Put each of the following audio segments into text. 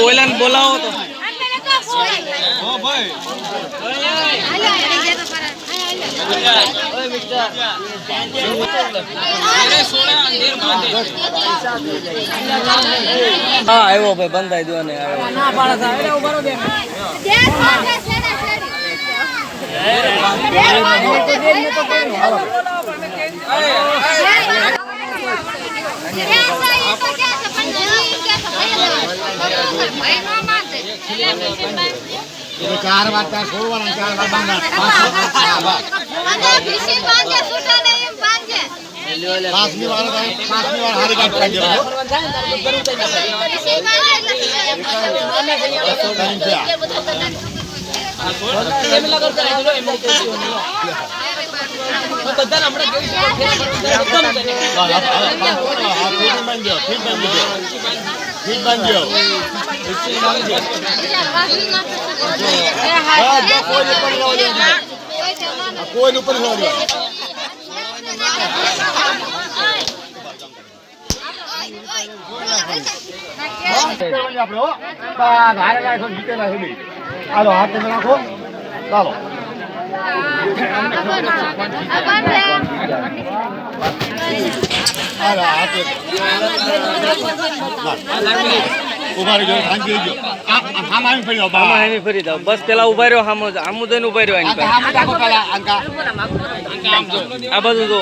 ઓલાને બોલાવો તો હા આવ્યો ભાઈ બંધાઈ દો ને चार बार चार छोड़वाना 4 बार बांधना 5મી વાર હારી કાટ કાઢી કોઈ ઉપર હાલો હાથ નાખો ચાલો ફરી જાવ બસ પેલા ઉભા રહ્યો આમ જઈને ઉભા રહ્યો આ બધું જો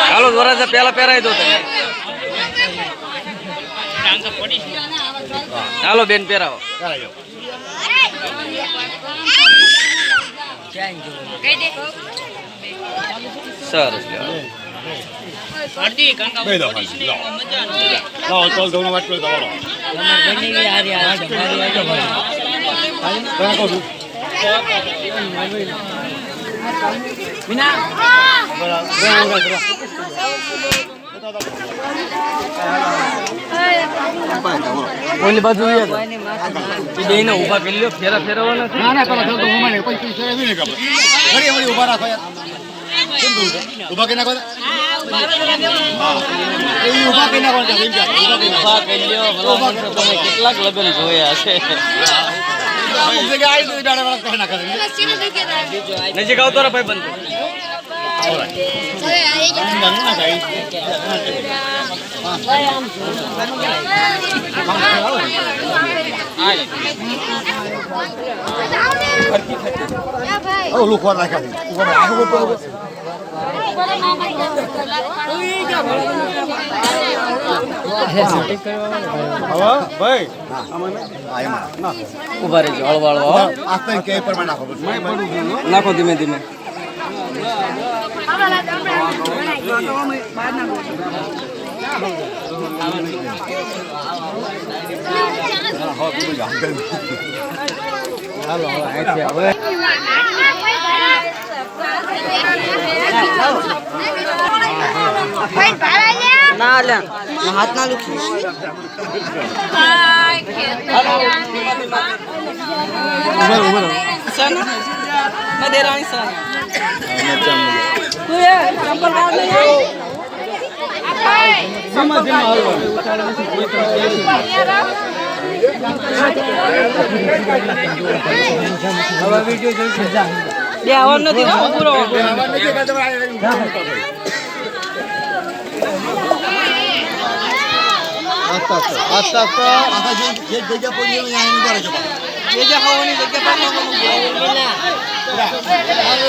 હાલો વરાજા પેલા પહેરાવી દો તમે હાલો બેન પહેરાવો સરસ ઓલી બાજુ બેને ઉભા કરી લ્યો ફેરા ફેરવવાના ના પેલા તો ઉભા નહીં પછી ફેરવી ને ખબર ઘડી ઉભા રાખો યાર ઉભા કરી નાખો ઉભા કરી નાખો ઉભા કરી લ્યો તમે કેટલાક લગ્ન જોયા છે નજીક આવતો રે ભાઈ બંધ ઓલું ખોર નાખ્યા ભાઈ ઉભા રહેજો હળવાળો નાખો ધીમે ધીમે ના લે હાથ ના લુખી દેરાણી સર ચંપલ કાઢ લે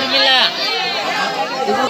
જગ્યા